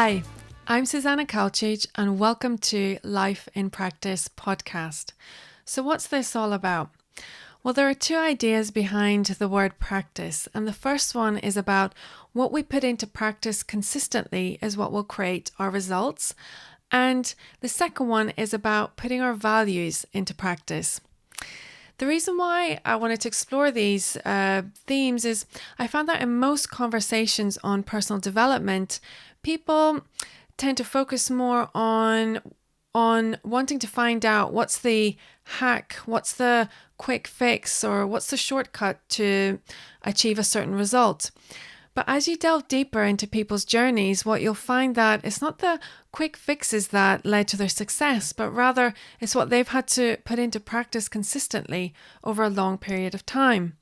Hi, I'm Susanna Kalchich and welcome to Life in Practice podcast. So what's this all about? Well, there are two ideas behind the word practice, and the first one is about what we put into practice consistently is what will create our results, and the second one is about putting our values into practice. The reason why I wanted to explore these themes is I found that in most conversations on personal development, people tend to focus more on wanting to find out what's the hack, what's the quick fix, or what's the shortcut to achieve a certain result. But as you delve deeper into people's journeys, what you'll find that it's not the quick fixes that led to their success, but rather it's what they've had to put into practice consistently over a long period of time.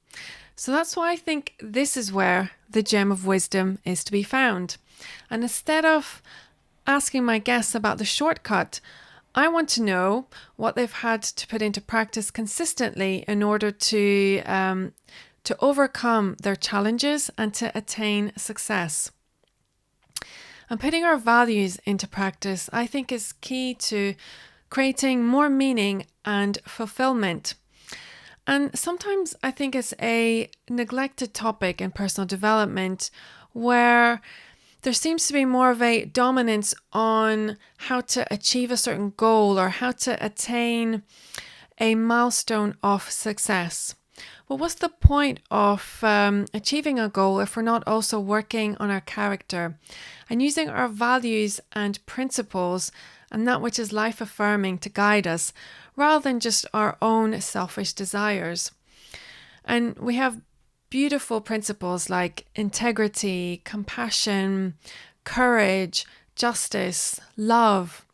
So that's why I think this is where the gem of wisdom is to be found. And instead of asking my guests about the shortcut, I want to know what they've had to put into practice consistently in order to overcome their challenges and to attain success. And putting our values into practice, I think, is key to creating more meaning and fulfillment. And sometimes I think it's a neglected topic in personal development where there seems to be more of a dominance on how to achieve a certain goal or how to attain a milestone of success. Well, what's the point of achieving a goal if we're not also working on our character and using our values and principles and that which is life affirming to guide us rather than just our own selfish desires? And we have beautiful principles like integrity, compassion, courage, justice, love.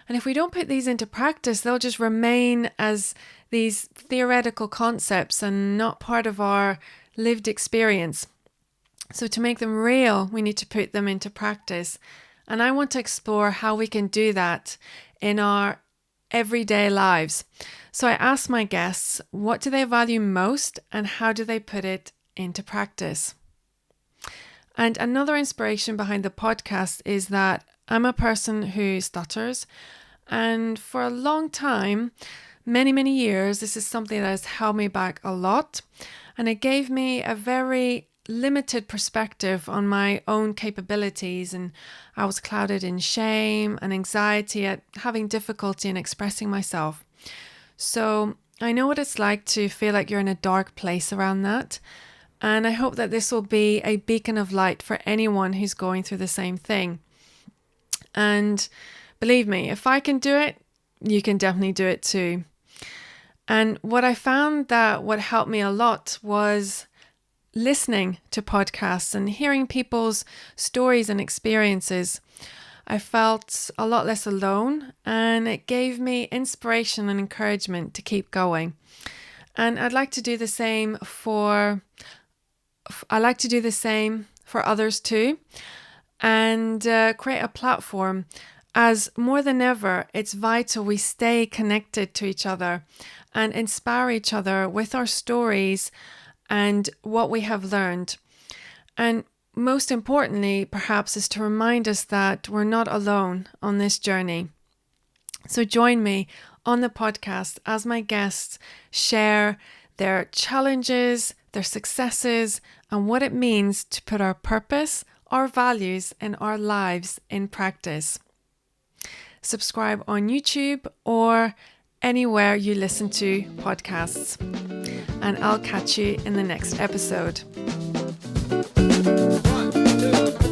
And if we don't put these into practice, they'll just remain as these theoretical concepts and not part of our lived experience. So to make them real, we need to put them into practice. And I want to explore how we can do that in our everyday lives. So I asked my guests, what do they value most and how do they put it into practice? And another inspiration behind the podcast is that I'm a person who stutters. And for a long time, many years, this is something that has held me back a lot. And it gave me a very limited perspective on my own capabilities. And I was clouded in shame and anxiety at having difficulty in expressing myself. So I know what it's like to feel like you're in a dark place around that. And I hope that this will be a beacon of light for anyone who's going through the same thing. And believe me, if I can do it, you can definitely do it too. And what I found that what helped me a lot was listening to podcasts and hearing people's stories and experiences. I felt a lot less alone and it gave me inspiration and encouragement to keep going. And I'd like to do the same for others too, and create a platform. As more than ever, it's vital we stay connected to each other and inspire each other with our stories and what we have learned. And most importantly, perhaps, is to remind us that we're not alone on this journey. So join me on the podcast as my guests share their challenges, their successes, and what it means to put our purpose, our values, and our lives in practice. Subscribe on YouTube or anywhere you listen to podcasts. And I'll catch you in the next episode. 1, 2.